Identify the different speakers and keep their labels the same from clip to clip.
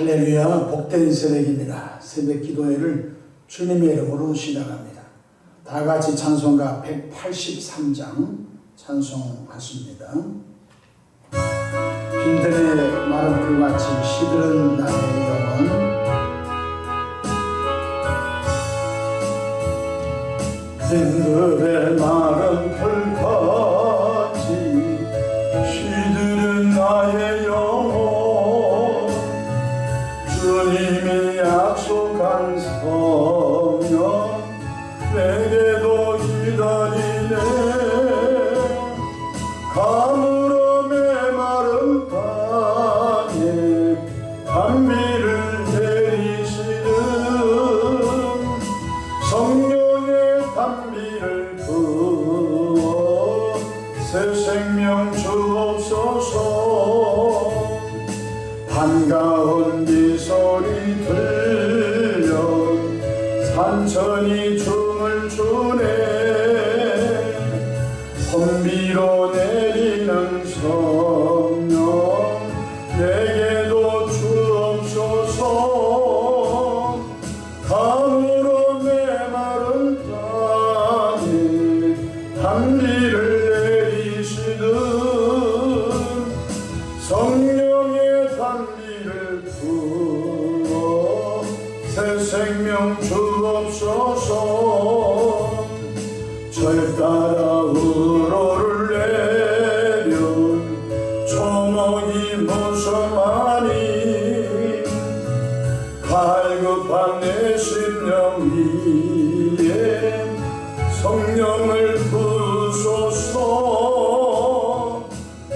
Speaker 1: 할렐루야, 복된 새벽입니다. 새벽 기도회를 주님의 이름으로 시작합니다. 다 같이 찬송가 183장 찬송하십니다. 빈들의 마른 풀같이 시들은 나의 영혼, 빈들의 마른 풀같이 시들은 나의 영혼, 주님이 약속한 성령 내게도 기다리네. 가물어 메마른 땅에 단비를 내리시는 성령의 단비를 부어 새 생명 주옵소서. 반가운 네 소리 들려 산천이 춤을 추네. 혼비로 내리는 성령 내게도 주옵소서. 가물어 메마른 땅에 단비를 내리시는 성령의 단비를 부어 새 생명 주옵소서. 절 따라 우러를 내려 초목이 무성하니 갈급한 내 심령 위에 성령을 부소서.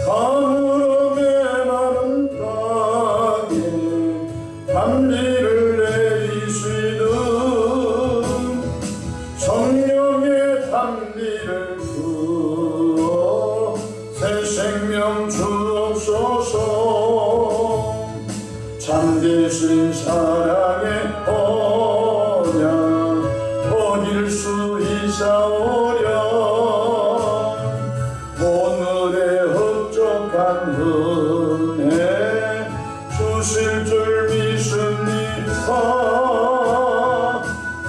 Speaker 1: 가물어 메마른 땅에 단비를 내리시는 성령의 단비를 부어 새 생명 주옵소서. 잠드신 사랑의 언약 어딜 수 있사오랴. 오늘의 흡족한 은혜 주실 줄 믿습니다.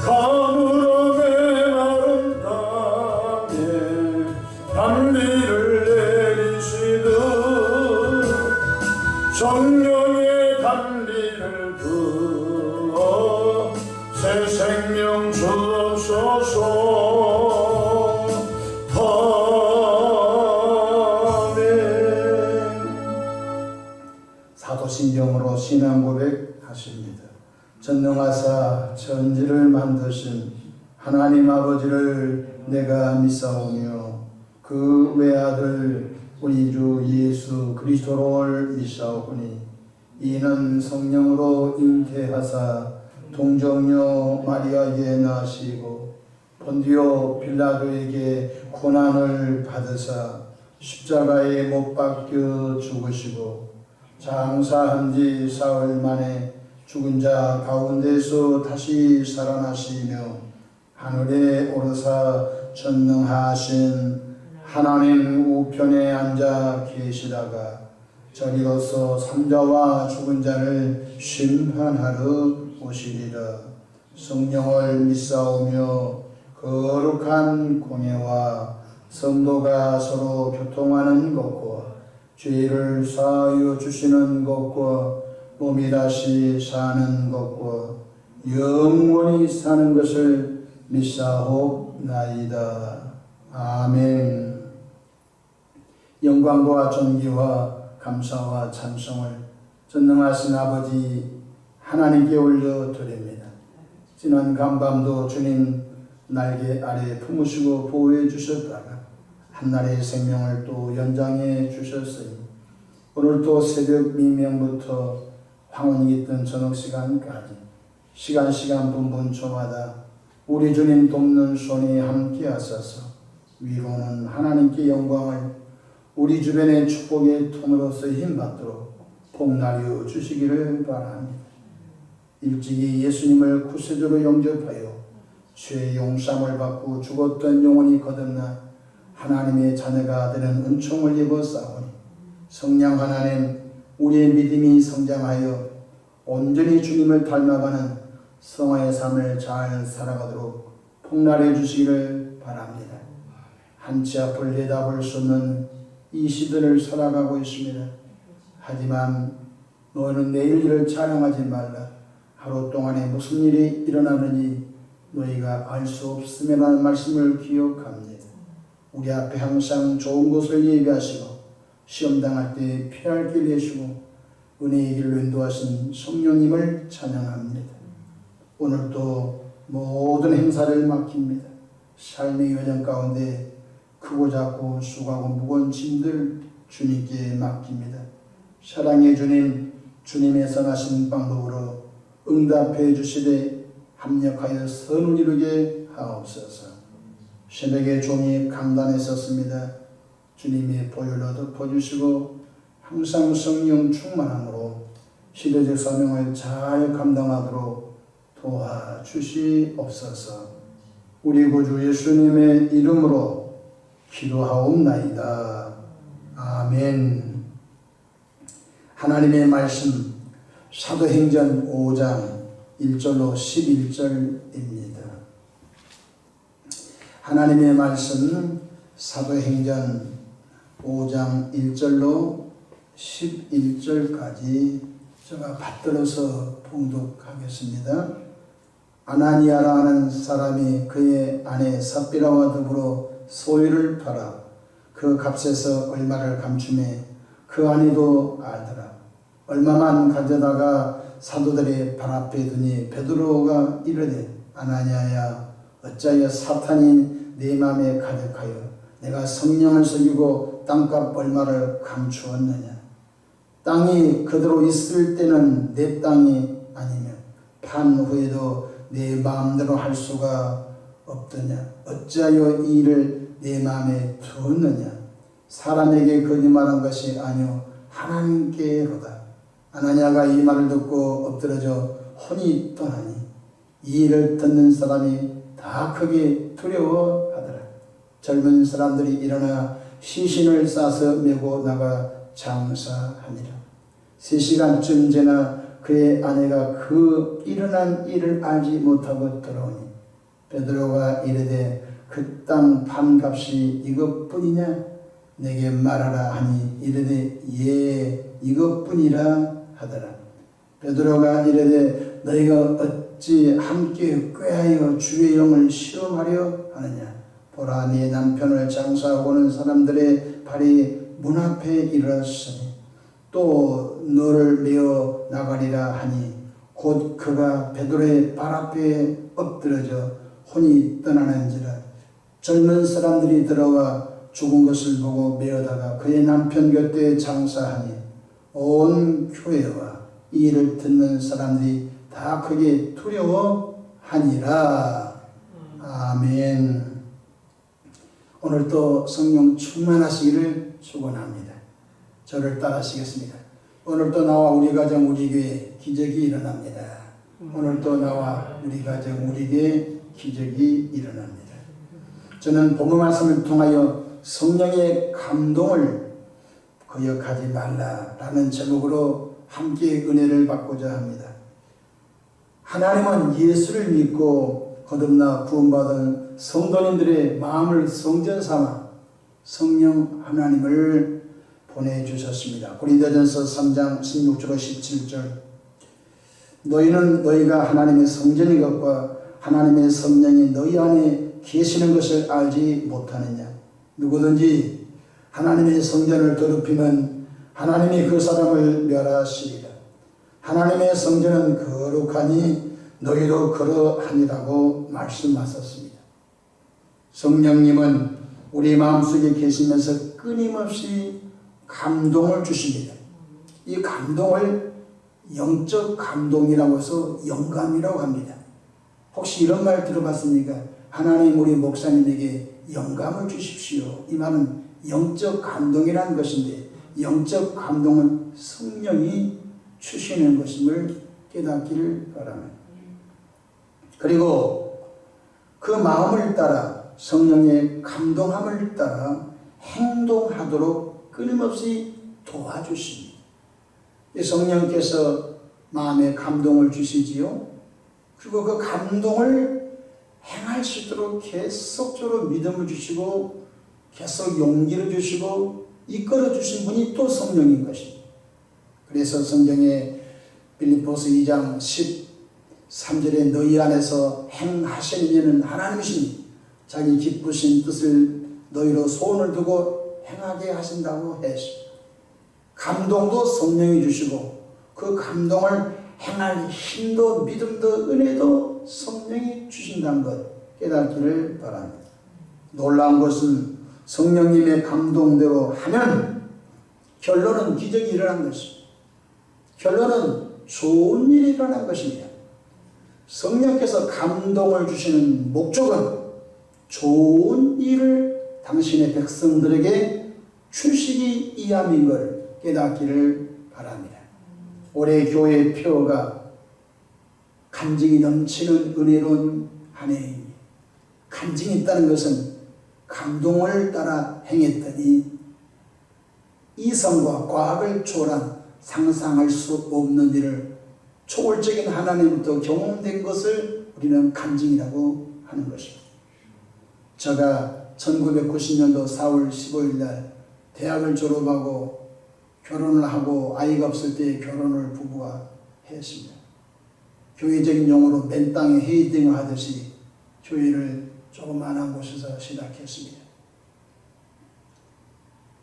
Speaker 1: 가물어 메마른 땅에 단비를 내리시듯 성령의 단비를 부어 새 생명 주옵소서. 사도신경으로 신앙 고백하십니다. 전능하사 천지를 만드신 하나님 아버지를 내가 믿사오며 그 외아들 우리 주 예수 그리스도를 믿사오니 이는 성령으로 잉태하사 동정녀 마리아에게 나시고 본디오 빌라도에게 고난을 받으사 십자가에 못 박혀 죽으시고 장사한 지 사흘 만에 죽은 자 가운데서 다시 살아나시며 하늘에 오르사 전능하신 하나님 우편에 앉아 계시다가 저리로서 삼자와 죽은 자를 심판하러 오시리라. 성령을 믿사오며 거룩한 공예와 성도가 서로 교통하는 것과 죄를 사하여 주시는 것과 몸이 다시 사는 것과 영원히 사는 것을 믿사옵나이다. 아멘. 영광과 존귀와 감사와 찬송을 전능하신 아버지 하나님께 올려드립니다. 지난 간밤도 주님 날개 아래 품으시고 보호해 주셨다가 한날의 생명을 또 연장해 주셨으니 오늘 또 새벽 미명부터 황혼이 뜬 저녁 시간까지 시간 분분초마다 우리 주님 돕는 손이 함께 하셔서 위로는 하나님께 영광을 우리 주변의 축복의 통로로서 힘받도록 복날여 주시기를 바랍니다. 일찍이 예수님을 구세주로 영접하여 죄의 용서함을 받고 죽었던 영혼이 거듭나 하나님의 자녀가 되는 은총을 입어 싸우니 성령 하나님 우리의 믿음이 성장하여 온전히 주님을 닮아가는 성화의 삶을 잘 살아가도록 폭날해 주시기를 바랍니다. 한치 앞을 내다볼 수 없는 이 시대를 살아가고 있습니다. 하지만 너희는 내일 일을 자랑하지 말라. 하루 동안에 무슨 일이 일어나는지 너희가 알 수 없음이라는 말씀을 기억합니다. 우리 앞에 항상 좋은 것을 예비하시고 시험 당할 때 피할 길 내시고 은혜의 길로 인도하신 성령님을 찬양합니다. 오늘도 모든 행사를 맡깁니다. 삶의 여정 가운데 크고 작고 수고하고 무거운 짐들 주님께 맡깁니다. 사랑의 주님, 주님의 선하신 방법으로 응답해 주시되 합력하여 선을 이루게 하옵소서. 새벽에 종이 강단에 섰습니다. 주님의 보혈로 덮어주시고 항상 성령 충만함으로 시대적 사명을 잘 감당하도록 도와주시옵소서. 우리 구주 예수님의 이름으로 기도하옵나이다. 아멘. 하나님의 말씀 사도행전 5장 1절로 11절입니다. 하나님의 말씀 사도행전 5장 1절로 11절까지 제가 받들어서 봉독하겠습니다. 아나니아라는 사람이 그의 아내 삽비라와 더불어 소유를 팔아 그 값에서 얼마를 감추매 그 아내도 알더라. 얼마만 가져다가 사도들의 발 앞에 두니 베드로가 이르되 아나니아야 어찌하여 사탄이 내 마음에 가득하여 내가 성령을 속이고 땅값 얼마를 감추었느냐. 땅이 그대로 있을 때는 내 땅이 아니며 판 후에도 내 마음대로 할 수가 없더냐. 어찌하여 이 일을 내 마음에 두었느냐. 사람에게 거짓말한 것이 아니오 하나님께로다. 아나니아가 이 말을 듣고 엎드러져 혼이 떠나니 이 일을 듣는 사람이 다 크게 두려워하더라. 젊은 사람들이 일어나 시신을 싸서 메고 나가 장사하니라. 3시간쯤 지나 그의 아내가 그 일어난 일을 알지 못하고 들어오니 베드로가 이르되 그 땅 판값이 이것뿐이냐 내게 말하라 하니 이르되 예 이것뿐이라 하더라. 베드로가 이르되 너희가 어찌 함께 꾀하여 주의 영을 시험하려 하느냐. 보라 네 남편을 장사하고 오는 사람들의 발이 문 앞에 이르렀으니 또 너를 메어 나가리라 하니 곧 그가 베드로의 발 앞에 엎드러져 혼이 떠나는지라. 젊은 사람들이 들어와 죽은 것을 보고 메어다가 그의 남편 곁에 장사하니 온 교회와 이 일을 듣는 사람들이 다 크게 두려워하니라. 아멘. 오늘도 성령 충만하시기를 축원합니다. 저를 따라하시겠습니다. 오늘도 나와 우리 가정 우리 교회 기적이 일어납니다. 오늘도 나와 우리 가정 우리 교회 기적이 일어납니다. 저는 본문 말씀을 통하여 성령의 감동을 거역하지 말라라는 제목으로 함께 은혜를 받고자 합니다. 하나님은 예수를 믿고 거듭나 구원받은 성도님들의 마음을 성전 삼아 성령 하나님을 보내주셨습니다. 고린도전서 3장 16절로 17절 너희는 너희가 하나님의 성전인 것과 하나님의 성령이 너희 안에 계시는 것을 알지 못하느냐. 누구든지 하나님의 성전을 더럽히면 하나님이 그 사람을 멸하시리라. 하나님의 성전은 거룩하니 너희도 그러하니라고 말씀하셨습니다. 성령님은 우리 마음속에 계시면서 끊임없이 감동을 주십니다. 이 감동을 영적 감동이라고 해서 영감이라고 합니다. 혹시 이런 말 들어봤습니까? 하나님 우리 목사님에게 영감을 주십시오. 이 말은 영적 감동이라는 것인데 영적 감동은 성령이 주시는 것임을 깨닫기를 바랍니다. 그리고 그 마음을 따라 성령의 감동함을 따라 행동하도록 끊임없이 도와주십니다. 이 성령께서 마음에 감동을 주시지요. 그리고 그 감동을 행할 수 있도록 계속적으로 믿음을 주시고 계속 용기를 주시고 이끌어 주신 분이 또 성령인 것입니다. 그래서 성경에 빌립보서 2장 13절에 너희 안에서 행하시는 이는 하나님이시니 자기 기쁘신 뜻을 너희로 소원을 두고 행하게 하신다고 했습니다. 감동도 성령이 주시고 그 감동을 행할 힘도 믿음도 은혜도 성령이 주신다는 것 깨닫기를 바랍니다. 놀라운 것은 성령님의 감동대로 하면 결론은 기적이 일어난 것입니다. 결론은 좋은 일이 일어난 것입니다. 성령께서 감동을 주시는 목적은 좋은 일을 당신의 백성들에게 주시기 위함인 걸 깨닫기를 바랍니다. 올해 교회의 표어가 간증이 넘치는 은혜로운 한 해입니다. 간증이 있다는 것은 감동을 따라 행했더니 이성과 과학을 초월한 상상할 수 없는 일을 초월적인 하나님부터 경험된 것을 우리는 간증이라고 하는 것입니다. 제가 1990년도 4월 15일 날 대학을 졸업하고 결혼을 하고 아이가 없을 때 결혼을 부부가 했습니다. 교회적인 용어로 맨 땅에 헤이딩을 하듯이 교회를 조그마한 곳에서 시작했습니다.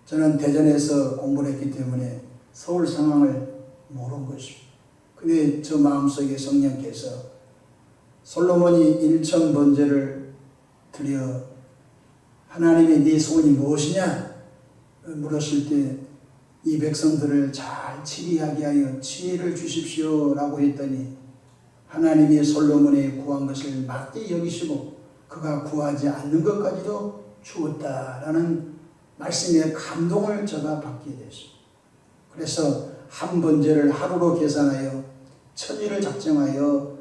Speaker 1: 저는 대전에서 공부를 했기 때문에 서울 상황을 모르는 것입니다. 근데 저 마음속에 성령께서 솔로몬이 1천 번제를 드려 하나님의 네 소원이 무엇이냐 물었을 때 이 백성들을 잘 치리하게 하여 지혜를 주십시오 라고 했더니 하나님이 솔로몬이 구한 것을 맞게 여기시고 그가 구하지 않는 것까지도 주었다라는 말씀의 감동을 제가 받게 됐습니다. 그래서 한 번제를 하루로 계산하여 천일을 작정하여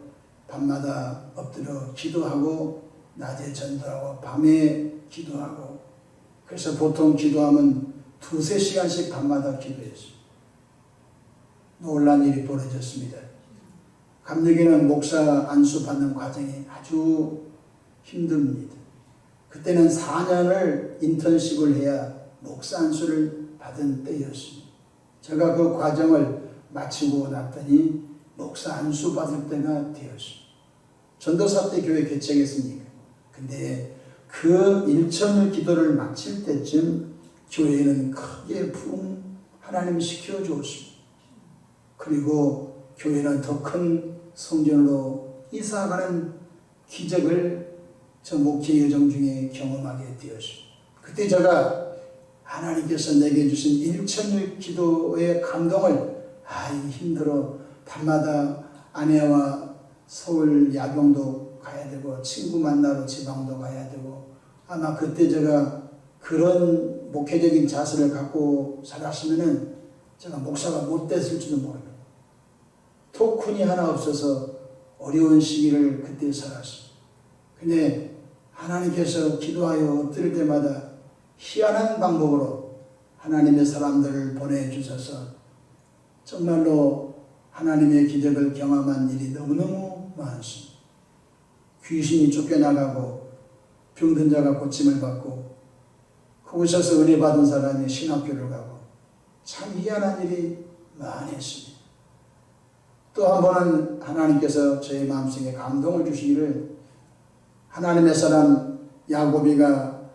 Speaker 1: 밤마다 엎드려 기도하고 낮에 전도하고 밤에 기도하고 그래서 보통 기도하면 2-3시간씩 밤마다 기도했습니다. 놀란 일이 벌어졌습니다. 감리교는 목사 안수 받는 과정이 아주 힘듭니다. 그때는 4년을 인턴십을 해야 목사 안수를 받은 때였습니다. 제가 그 과정을 마치고 났더니 목사 안수 받을 때가 되었습니다. 전도사 때 교회 개척했으니까. 근데 그 1천일 기도를 마칠 때쯤 교회는 크게 부흥 하나님 시켜주었습니다. 그리고 교회는 더 큰 성전으로 이사가는 기적을 저 목회 여정 중에 경험하게 되었습니다. 그때 제가 하나님께서 내게 주신 1천일 기도의 감동을 힘들어 밤마다 아내와 서울 야경도 가야 되고 친구 만나러 지방도 가야 되고 아마 그때 제가 그런 목회적인 자세를 갖고 살았으면은 제가 목사가 못 됐을지도 모릅니다. 토큰이 하나 없어서 어려운 시기를 그때 살았습니다. 근데 하나님께서 기도하여 엎드릴 때마다 희한한 방법으로 하나님의 사람들을 보내주셔서 정말로 하나님의 기적을 경험한 일이 너무너무 많습니다. 귀신이 쫓겨나가고 병든 자가 고침을 받고 그곳에서 은혜 받은 사람이 신학교를 가고 참 희한한 일이 많이 있습니다. 또 한 번은 하나님께서 저의 마음속에 감동을 주시기를 하나님의 사람 야곱이가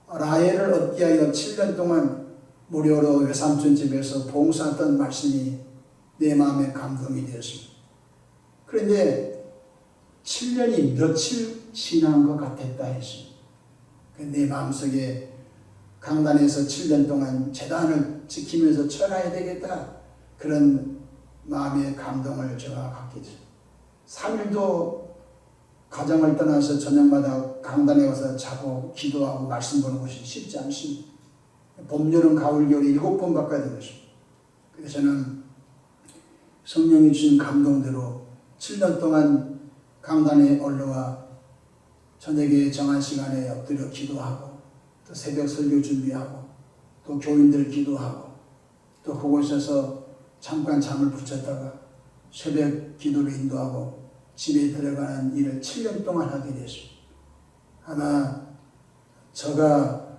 Speaker 1: 라헬을 얻게 하여 7년 동안 무료로 외삼촌 집에서 봉사했던 말씀이 내 마음에 감동이 되었습니다. 그런데 7년이 며칠 지난 것 같았다 했습니다. 내 마음속에 강단에서 7년 동안 제단을 지키면서 철해야 되겠다 그런 마음의 감동을 제가 갖게 됐습니다. 3일도 가정을 떠나서 저녁마다 강단에 와서 자고 기도하고 말씀 보는 것이 쉽지 않습니다. 봄, 여름, 가을, 겨울 7번 바꿔야 되겠습니다. 그래서 저는 성령이 주신 감동대로 7년 동안 강단에 올라와 저녁에 정한 시간에 엎드려 기도하고 또 새벽 설교 준비하고 또 교인들 기도하고 또 그곳에서 잠깐 잠을 붙였다가 새벽 기도를 인도하고 집에 들어가는 일을 7년 동안 하게 됐습니다. 아마 제가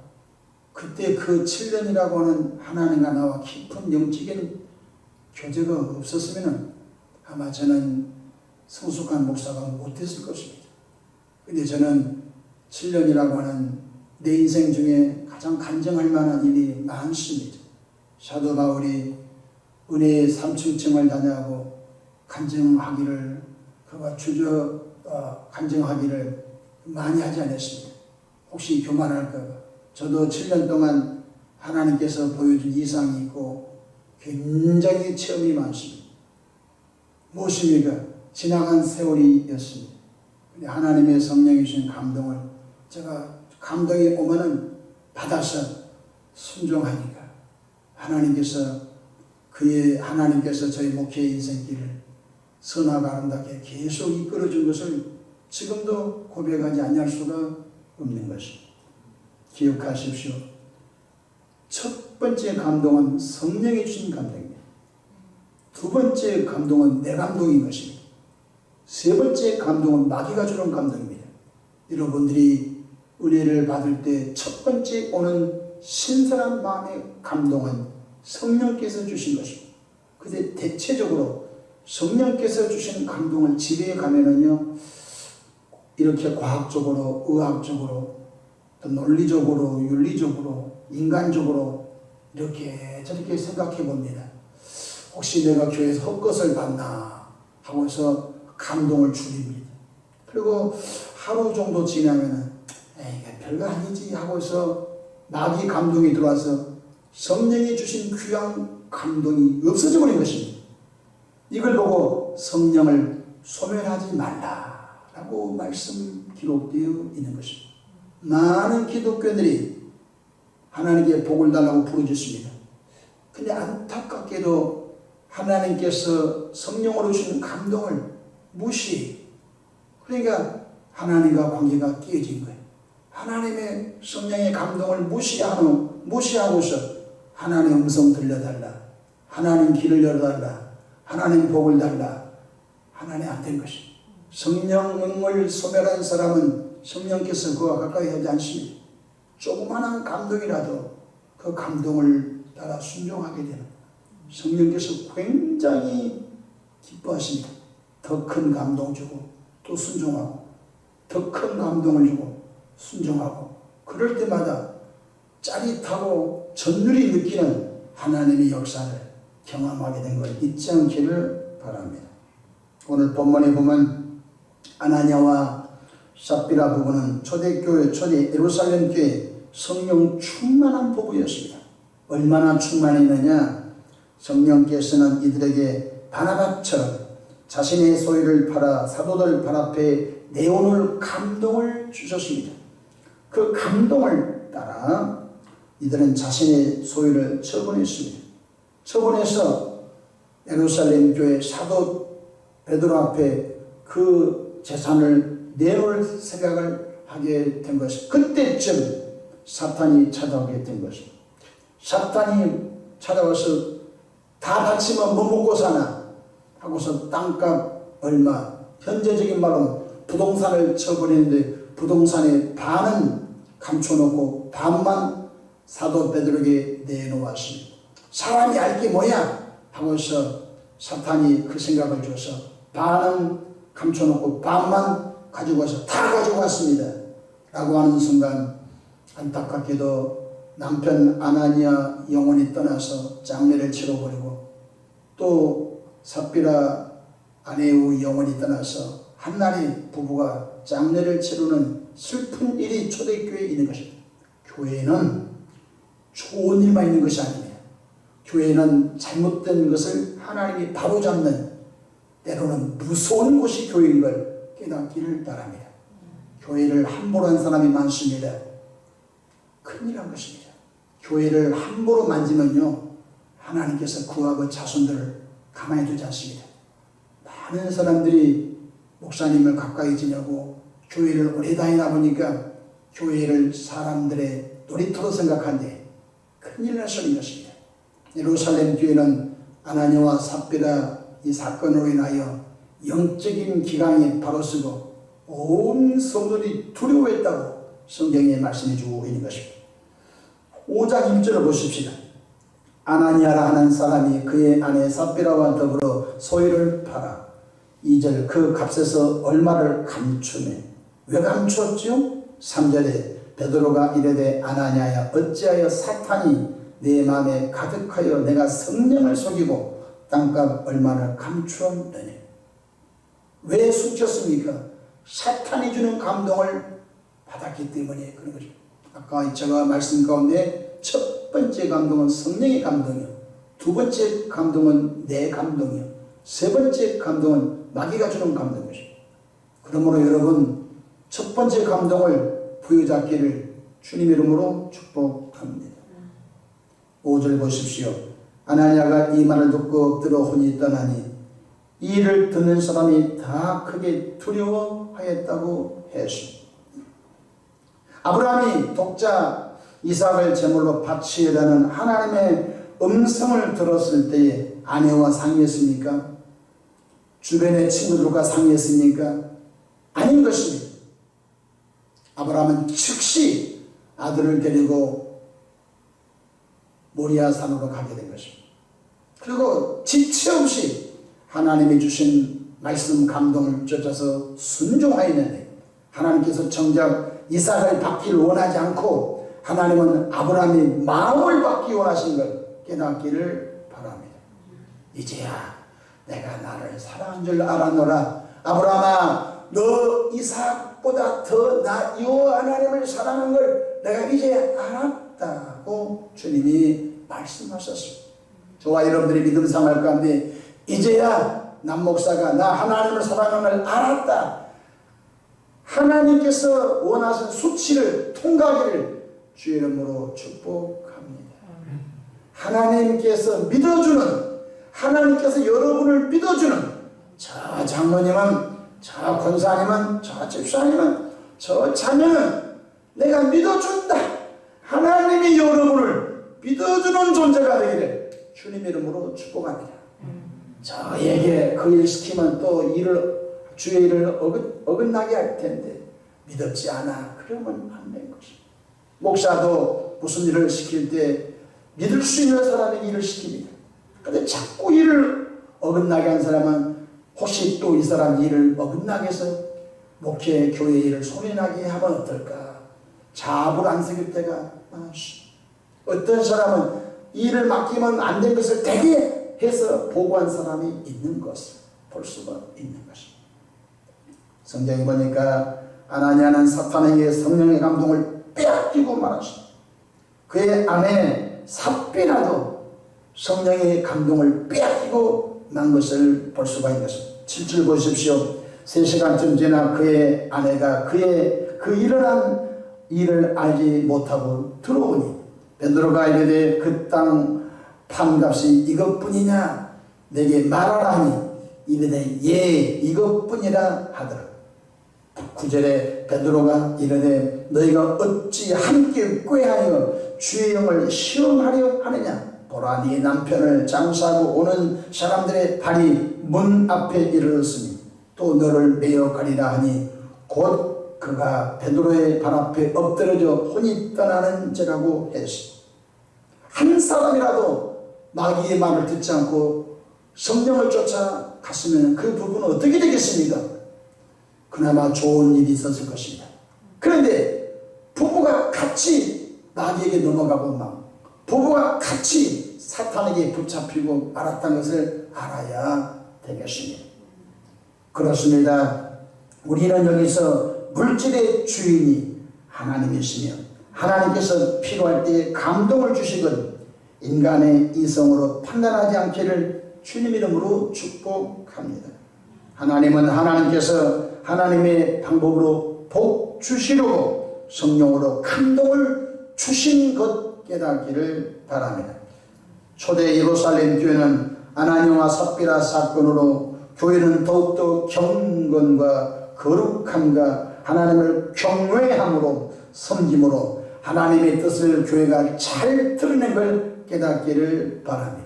Speaker 1: 그때 그 7년이라고 하는 하나님과 나와 깊은 영적인 교제가 없었으면 아마 저는 성숙한 목사가 못했을 것입니다. 근데 저는 7년이라고 하는 내 인생 중에 가장 간증할 만한 일이 많습니다. 사도 바울이 은혜의 3층층을 다녀하고 간증하기를 그가 간증하기를 많이 하지 않았습니다. 혹시 교만할까 봐. 저도 7년 동안 하나님께서 보여준 이상이 있고 굉장히 체험이 많습니다. 무엇입니까? 지나간 세월이었습니다. 근데 하나님의 성령이 주신 감동을 제가 감동이 오면은 받아서 순종하니까 하나님께서 저희 목회 인생길을 선하고 아름답게 계속 이끌어준 것을 지금도 고백하지 않을 수가 없는 것입니다. 기억하십시오. 첫 번째 감동은 성령이 주신 감동입니다. 두 번째 감동은 내 감동인 것입니다. 세 번째 감동은 마귀가 주는 감동입니다. 여러분들이 은혜를 받을 때 첫 번째 오는 신선한 마음의 감동은 성령께서 주신 것입니다. 근데 대체적으로 성령께서 주신 감동을 집에 가면은요, 이렇게 과학적으로, 의학적으로, 또 논리적으로, 윤리적으로, 인간적으로 이렇게 저렇게 생각해 봅니다. 혹시 내가 교회에서 헛것을 봤나 하고서 감동을 줄입니다. 그리고 하루 정도 지나면은 이게 별거 아니지 하고서 마귀 감동이 들어와서 성령이 주신 귀한 감동이 없어져 버린 것입니다. 이걸 보고 성령을 소멸하지 말라라고 말씀 기록되어 있는 것입니다. 많은 기독교인들이 하나님께 복을 달라고 부르짖습니다. 근데 안타깝게도 하나님께서 성령으로 주신 감동을 무시. 그러니까 하나님과 관계가 깨진 거예요. 하나님의 성령의 감동을 무시하고서 하나님의 음성 들려달라. 하나님 길을 열어달라. 하나님 복을 달라. 하나님 안 된 것입니다. 성령을 소멸한 사람은 성령께서 그와 가까이 하지 않습니다. 조그마한 감동이라도 그 감동을 따라 순종하게 되는 성령께서 굉장히 기뻐하십니다. 더 큰 감동 주고 또 순종하고 더 큰 감동을 주고 순종하고 그럴 때마다 짜릿하고 전율이 느끼는 하나님의 역사를 경험하게 된 걸 잊지 않기를 바랍니다. 오늘 본문에 보면 아나니아와 삽비라 부부는 초대교회, 초대 예루살렘 교회 성령 충만한 부부였습니다. 얼마나 충만했느냐? 성령께서는 이들에게 바나바처럼 자신의 소유를 팔아 사도들 발 앞에 내어놓을 감동을 주셨습니다. 그 감동을 따라 이들은 자신의 소유를 처분했습니다. 처분해서 예루살렘 교회 사도 베드로 앞에 그 재산을 내놓을 생각을 하게 된 것입니다. 그때쯤 사탄이 찾아오게 된 것입니다. 사탄이 찾아와서 다 바치면 뭐 먹고 사나 하고서 땅값 얼마, 현재적인 말로 부동산을 처분했는데 부동산의 반은 감춰놓고 반만 사도 베드로에게 내놓았습니다. 사람이 알 게 뭐야 하고서 사탄이 그 생각을 줘서 반은 감춰놓고 반만 가지고 와서 다 가지고 왔습니다 라고 하는 순간 안타깝게도 남편 아나니아 영혼이 떠나서 장례를 치러버리고 또 삽비라 아내의 영혼이 떠나서 한날에 부부가 장례를 치르는 슬픈 일이 초대교회에 있는 것입니다. 교회는 좋은 일만 있는 것이 아닙니다. 교회는 잘못된 것을 하나님이 바로잡는 때로는 무서운 곳이 교회인 걸 깨닫기를 바랍니다. 교회를 함부로 한 사람이 많습니다. 큰일 난 것입니다. 교회를 함부로 만지면요 하나님께서 그와 그 자손들을 가만히 두지 않습니다. 많은 사람들이 목사님을 가까이 지내고 교회를 오래 다니다 보니까 교회를 사람들의 놀이터로 생각하는데 큰일 날 소리인 것입니다. 예루살렘 교회는 아나니아와 삽비라 이 사건으로 인하여 영적인 기강이 바로 서고 온 성도들이 두려워했다고 성경에 말씀해 주고 있는 것입니다. 5장 1절을 보십시다. 아나니아라 하는 사람이 그의 아내 삽비라와 더불어 소유를 팔아 2절 그 값에서 얼마를 감추네. 왜 감추었지요? 3절에 베드로가 이르되 아나니아야 어찌하여 사탄이 내 마음에 가득하여 내가 성령을 속이고 땅값 얼마를 감추었느냐. 왜 숨겼습니까? 사탄이 주는 감동을 받았기 때문에 그런 거죠. 아까 제가 말씀 가운데 첫 번째 감동은 성령의 감동이요, 두 번째 감동은 내 감동이요, 세 번째 감동은 마귀가 주는 감동이죠. 그러므로 여러분 첫 번째 감동을 부여잡기를 주님 이름으로 축복합니다. 5절 보십시오. 아나니아가 이 말을 듣고 엎드려 혼이 떠나니 이 일을 듣는 사람이 다 크게 두려워하였다고 했습니다. 아브라함이 독자 이삭을 제물로 바치라는 하나님의 음성을 들었을 때에 아내와 상의했습니까? 주변의 친구들과 상의했습니까? 아닌 것입니다. 아브라함은 즉시 아들을 데리고 모리아 산으로 가게 된 것입니다. 그리고 지체 없이 하나님이 주신 말씀 감동을 쫓아서 순종하였는데 하나님께서 정작 이삭을 받기를 원하지 않고 하나님은 아브라함이 마음을 받기 원하신 걸 깨닫기를 바랍니다. 이제야 내가 나를 사랑한 줄 알았노라. 아브라함아, 너 이삭보다 더 나 여호와 하나님을 사랑한 걸 내가 이제 알았다고 주님이 말씀하셨습니다. 저와 여러분들이 믿음 생활 가운데 이제야 남 목사가 나 하나님을 사랑하는 걸 알았다, 하나님께서 원하신 수치를 통과하기를 주의 이름으로 축복합니다. 하나님께서 믿어주는, 하나님께서 여러분을 믿어주는 저 장로님은, 저 권사님은, 저 집사님은, 저 자녀는 내가 믿어준다, 하나님이 여러분을 믿어주는 존재가 되기를 주님 이름으로 축복합니다. 저에게 그 일 시키면 또 주의 일을 어긋나게 할 텐데 믿었지 않아 그러면 안 된 것입니다. 목사도 무슨 일을 시킬 때 믿을 수 있는 사람이 일을 시킵니다. 그런데 자꾸 일을 어긋나게 한 사람은 혹시 또 이 사람 일을 어긋나게 해서 목회 교회 일을 소리나게 하면 어떨까 자부를 안 새길 때가 많습니다. 어떤 사람은 일을 맡기면 안 된 것을 되게 해서 보고한 사람이 있는 것을 볼 수가 있는 것입니다. 성경에 보니까 아나니아는 사탄에게 성령의 감동을 빼앗기고 말았습니다. 그의 아내 삽비라도 성령의 감동을 빼앗기고 만 것을 볼 수가 있는 것입니다. 7절 보십시오. 3시간쯤 지나 그의 아내가 그의 그 일어난 일을 알지 못하고 들어오니 베드로가 이르되 그 땅 판값이 이것뿐이냐 내게 말하라 하니 이르되 예 이것뿐이라 하더라. 9절에 베드로가 이르되 너희가 어찌 함께 꾀하여 주의 영을 시험하려 하느냐. 보라 네 남편을 장사하고 오는 사람들의 발이 문 앞에 이르렀으니 또 너를 메어 가리라 하니 곧 그가 베드로의 발 앞에 엎드러져 혼이 떠나는지라고 했습니다. 한 사람이라도 마귀의 말을 듣지 않고 성령을 쫓아 갔으면 그 부부는 어떻게 되겠습니까? 그나마 좋은 일이 있었을 것입니다. 그런데 부부가 같이 마귀에게 넘어가고 부부가 같이 사탄에게 붙잡히고 알았다는 것을 알아야 되겠습니다. 그렇습니다. 우리는 여기서 물질의 주인이 하나님이시며 하나님께서 필요할 때 감동을 주시건 인간의 이성으로 판단하지 않기를 주님 이름으로 축복합니다. 하나님은 하나님께서 하나님의 방법으로 복 주시려고 성령으로 감동을 주신 것 깨닫기를 바랍니다. 초대 예루살렘 교회는 아나니아와 삽비라 사건으로 교회는 더욱더 경건과 거룩함과 하나님을 경외함으로 섬김으로 하나님의 뜻을 교회가 잘 드러낸 걸 깨닫기를 바랍니다.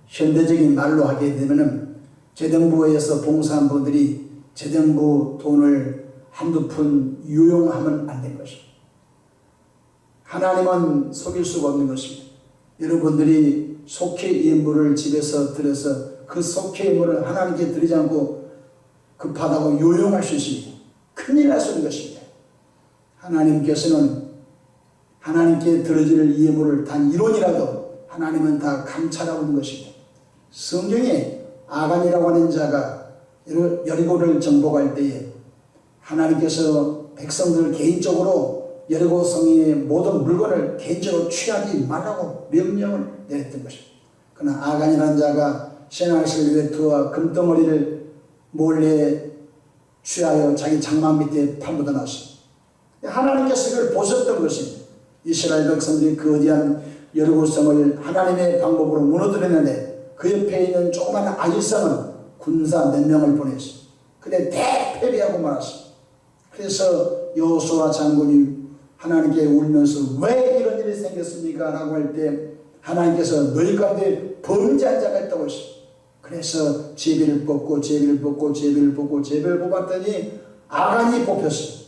Speaker 1: 현대적인 말로 하게 되면 재정부에서 봉사한 분들이 재정부 돈을 한두 푼 유용하면 안 된 것입니다. 하나님은 속일 수가 없는 것입니다. 여러분들이 속죄 예물을 집에서 드려서 그 속죄 예물을 하나님께 드리지 않고 급하다고 요용할 수 있습니다. 큰일 날 수 있는 것입니다. 하나님께서는 하나님께 드려질 예물을 단 1원이라도 하나님은 다 감찰하고 있는 것입니다. 성경에 아간이라고 하는 자가 여리고를 정복할 때에 하나님께서 백성들 개인적으로 여리고 성의 모든 물건을 개인적으로 취하지 말라고 명령을 내렸던 것입니다. 그러나 아간이라는 자가 세나실 외투와 금덩어리를 몰래 취하여 자기 장막 밑에 파묻어 놨습니다. 하나님께서 그걸 보셨던 것입니다. 이스라엘 백성들이 거대한 여리고 성을 하나님의 방법으로 무너뜨렸는데 그 옆에 있는 조그마한 아이성은 군사 몇 명을 보냈습니다. 근데 대패배하고 말았습니다. 그래서 여호수아 장군이 하나님께 울면서 왜 이런 일이 생겼습니까? 라고 할 때 하나님께서 너희 가운데 범죄한 자가 있다고 했습니다. 그래서 제비를 뽑고 제비를 뽑고 제비를 뽑고 제비를 뽑았더니 아간이 뽑혔습니다.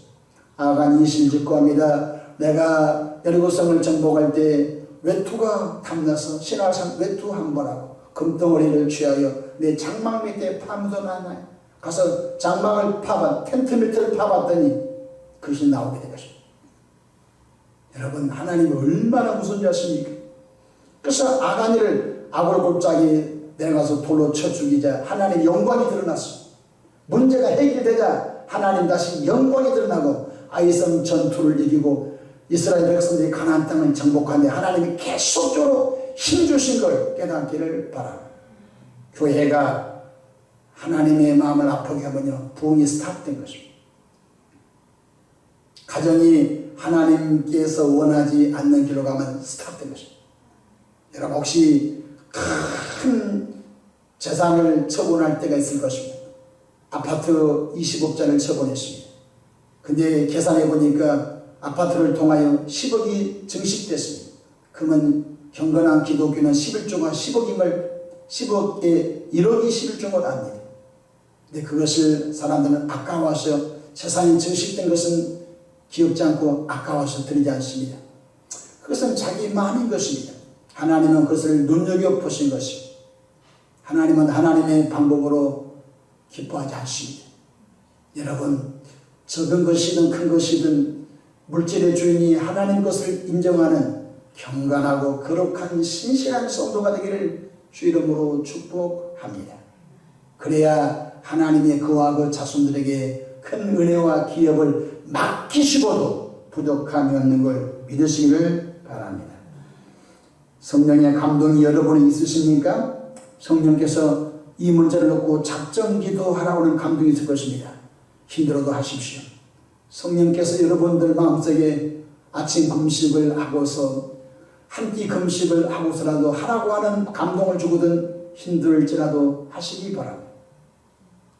Speaker 1: 아간이 이실직고합니다. 내가 여리고성을 정복할 때 외투가 탐나서 신화산 외투 한 번 하고 금덩어리를 취하여 내 장막 밑에 파묻어 놨나요? 가서 장막을 텐트 밑을 파봤더니 그것이 나오게 된 것입니다. 여러분, 하나님이 얼마나 무서운 줄 아십니까? 그래서 아간이를 아골골짜기 내려가서 돌로 쳐 죽이자 하나님의 영광이 드러났습니다. 문제가 해결되자 하나님 다시 영광이 드러나고 아이성 전투를 이기고 이스라엘 백성들이 가나안 땅을 정복하는데 하나님이 계속적으로 힘주신 걸 깨닫기를 바랍니다. 교회가 하나님의 마음을 아프게 하면요, 부흥이 스탑된 것입니다. 가정이 하나님께서 원하지 않는 길로 가면 스탑된 것입니다. 여러분, 혹시 큰 재산을 처분할 때가 있을 것입니다. 아파트 20억짜리를 처분했습니다. 근데 계산해 보니까 아파트를 통하여 10억이 증식됐습니다. 그러면 경건한 기독교는 11조가 10억에 1억이 11조인 걸 압니다. 근데 그것을 사람들은 아까워서 재산이 증식된 것은 기억지 않고 아까워서 드리지 않습니다. 그것은 자기 마음인 것입니다. 하나님은 그것을 눈여겨보신 것입니다. 하나님은 하나님의 방법으로 기뻐하지 않습니다. 여러분, 적은 것이든 큰 것이든 물질의 주인이 하나님 것을 인정하는 경건하고 거룩한 신실한 성도가 되기를 주 이름으로 축복합니다. 그래야 하나님의 그와 그 자손들에게 큰 은혜와 기업을 맡기시고도 부족함이 없는 걸 믿으시기를 바랍니다. 성령의 감동이 여러분이 있으십니까? 성령께서 이 문제를 놓고 작전 기도하라고 하는 감동이 있을 것입니다. 힘들어도 하십시오. 성령께서 여러분들 마음속에 아침 금식을 하고서 한 끼 금식을 하고서라도 하라고 하는 감동을 주거든 힘들지라도 하시기 바랍니다.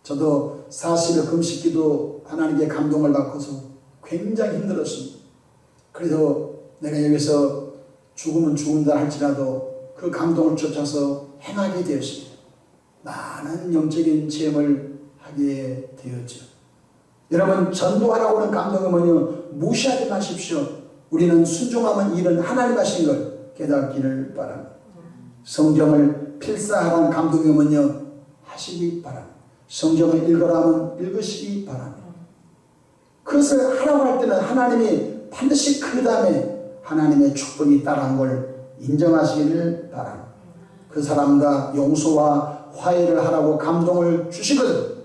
Speaker 1: 저도 40일 금식기도 하나님께 감동을 받고서 굉장히 힘들었습니다. 그래도 내가 여기서 죽으면 죽는다 할지라도 그 감동을 쫓아서 행하게 되었습니다. 많은 영적인 체험을 하게 되었죠. 여러분, 전도하라고 하는 감동은 뭐냐? 무시하지 마십시오. 우리는 순종하면 일은 하나님 하신 걸 깨닫기를 바랍니다. 성경을 필사하라는 감동이 뭐냐? 하시기 바랍니다. 성경을 읽으라 하면 읽으시기 바랍니다. 그것을 하라고 할 때는 하나님이 반드시 그 다음에 하나님의 축복이 따라한 걸 인정하시기를 바랍니다. 그 사람과 용서와 화해를 하라고 감동을 주시거든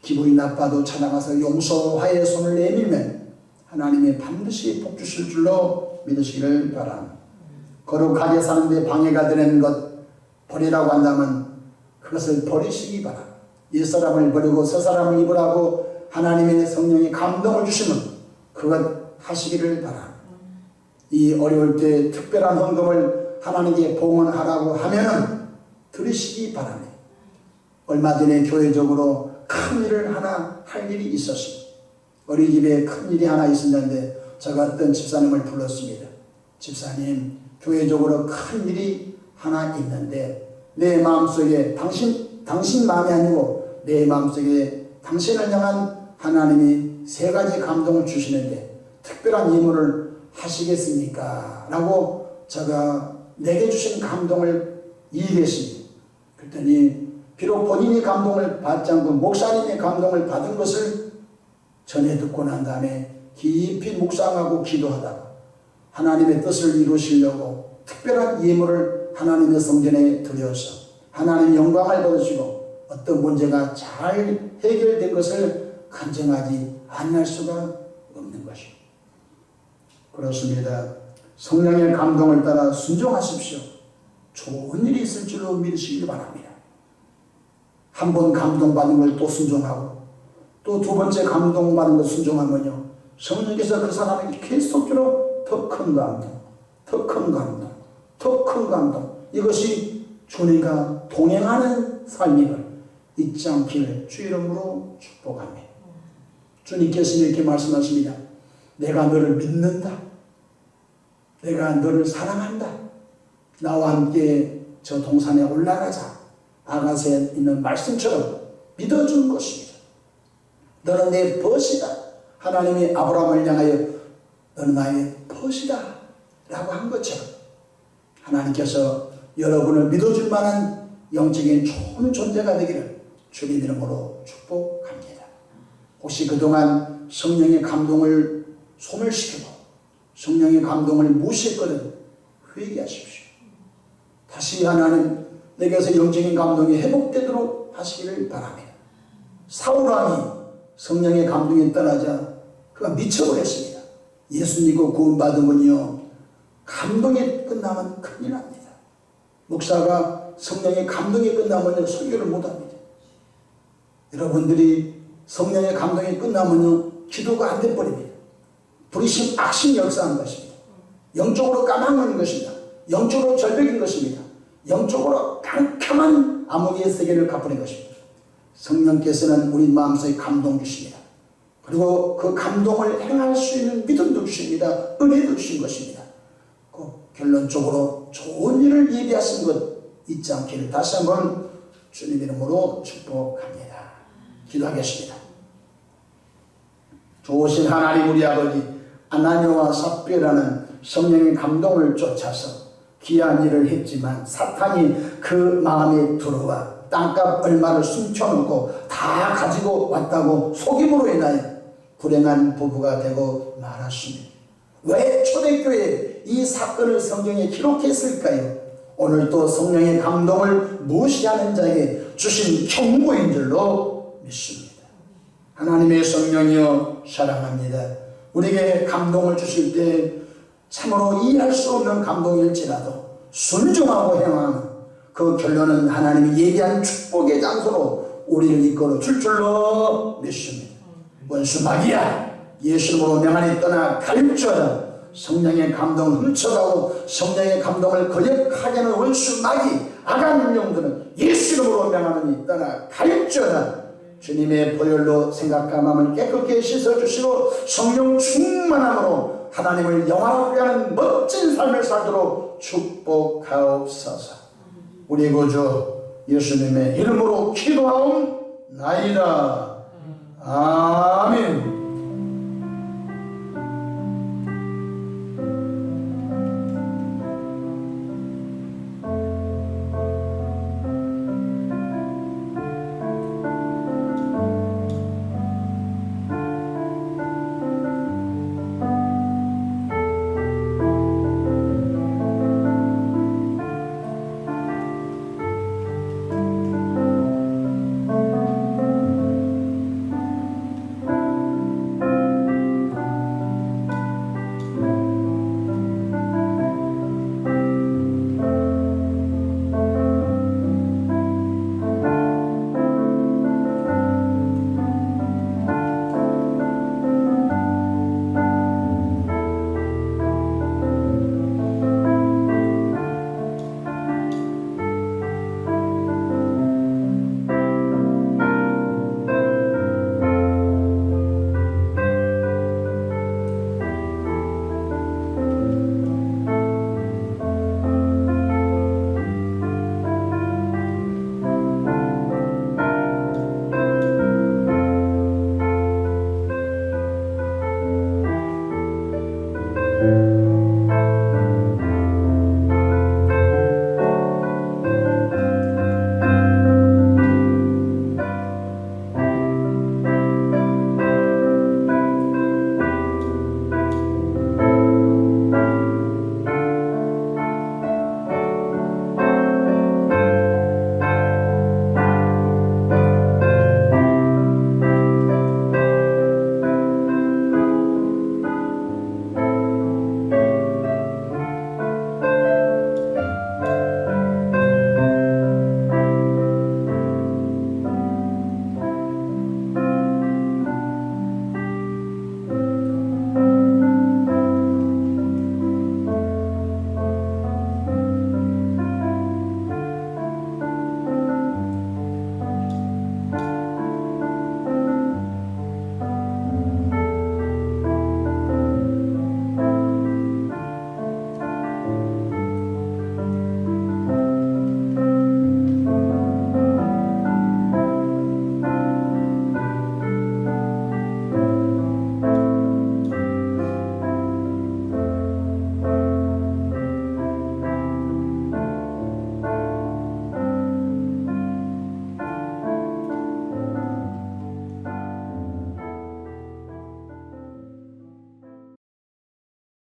Speaker 1: 기분이 나빠도 찾아가서 용서 화해의 손을 내밀면 하나님이 반드시 복 주실 줄로 믿으시기를 바랍니다. 거룩하게 사는데 방해가 되는 것 버리라고 한다면 그것을 버리시기 바랍니다. 옛사람을 버리고 새사람을 입으라고 하나님의 성령이 감동을 주시면 그것 하시기를 바랍니다. 이 어려울 때 특별한 헌금을 하나님께 봉헌하라고 하면은 들으시기 바랍니다. 얼마 전에 교회적으로 큰 일을 하나 할 일이 있었습니다. 어린이집에 큰 일이 하나 있었는데 제가 어떤 집사님을 불렀습니다. 집사님, 교회적으로 큰 일이 하나 있는데 내 마음속에 당신 당신 마음이 아니고 내 마음속에 당신을 향한 하나님이 세 가지 감동을 주시는데 특별한 임무를 하시겠습니까? 라고 제가 내게 주신 감동을 이해했습니다. 그랬더니 비록 본인이 감동을 받지 않고 목사님의 감동을 받은 것을 전해 듣고 난 다음에 깊이 묵상하고 기도하다가 하나님의 뜻을 이루시려고 특별한 예물을 하나님의 성전에 드려서 하나님의 영광을 받으시고 어떤 문제가 잘 해결된 것을 간증하지 않을 수가 없는 것입니다. 그렇습니다. 성령의 감동을 따라 순종하십시오. 좋은 일이 있을 줄로 믿으시기 바랍니다. 한 번 감동받은 걸 또 순종하고 또 두 번째 감동받은 걸 순종하면요, 성령께서 그 사람에게 계속적으로 더 큰 감동, 더 큰 감동, 더 큰 감동, 이것이 주님과 동행하는 삶임을 잊지 않기를 주 이름으로 축복합니다. 주님께서 이렇게 말씀하십니다. 내가 너를 믿는다. 내가 너를 사랑한다. 나와 함께 저 동산에 올라가자. 아가서에 있는 말씀처럼 믿어준 것입니다. 너는 내 벗이다. 하나님이 아브라함을 향하여 너는 나의 벗이다 라고 한 것처럼 하나님께서 여러분을 믿어줄 만한 영적인 좋은 존재가 되기를 주님 이름으로 축복합니다. 혹시 그동안 성령의 감동을 소멸시키고 성령의 감동을 무시했거든 회개하십시오. 다시 하나님 내게서 영적인 감동이 회복되도록 하시기를 바랍니다. 사울왕이 성령의 감동에 떠나자 그가 미쳐버렸습니다. 예수 믿고 구원받으면요, 감동이 끝나면 큰일 납니다. 목사가 성령의 감동이 끝나면 설교를 못합니다. 여러분들이 성령의 감동이 끝나면 기도가 안 돼버립니다. 불의심, 악심 역사하는 것입니다. 영적으로 까먹는 것입니다. 영적으로 절벽인 것입니다. 영적으로 캄캄한 암흑의 세계를 갚는 것입니다. 성령께서는 우리 마음속에 감동 주십니다. 그리고 그 감동을 행할 수 있는 믿음도 주십니다. 은혜도 주신 것입니다. 그 결론적으로 좋은 일을 예비하신 것 잊지 않기를 다시 한번 주님 이름으로 축복합니다. 기도하겠습니다. 좋으신 하나님 우리 아버지, 아나니아와 삽비라는 성령의 감동을 쫓아서 귀한 일을 했지만 사탄이 그 마음에 들어와 땅값 얼마를 숨겨놓고 다 가지고 왔다고 속임으로 인하여 불행한 부부가 되고 말았습니다. 왜 초대교회에 이 사건을 성경에 기록했을까요? 오늘도 성령의 감동을 무시하는 자에게 주신 경고인 줄로 믿습니다. 하나님의 성령이여 사랑합니다. 우리에게 감동을 주실 때 참으로 이해할 수 없는 감동일지라도 순종하고 행하는 그 결론은 하나님이 예비한 축복의 장소로 우리를 이끌어 줄 줄로 믿습니다. 원수 마귀야, 예수님으로 명하니 떠나 갈지어다. 성령의 감동을 훔쳐가고 성령의 감동을 거역하게 하는 원수 마귀 악한 영들은 예수 이름으로 명하니 떠나 갈지어다. 주님의 보혈로 생각과 마음을 깨끗게 씻어주시고 성령 충만함으로 하나님을 영화롭게 하는 멋진 삶을 살도록 축복하옵소서. 우리 구주 예수님의 이름으로 기도하옵나이다. 아멘.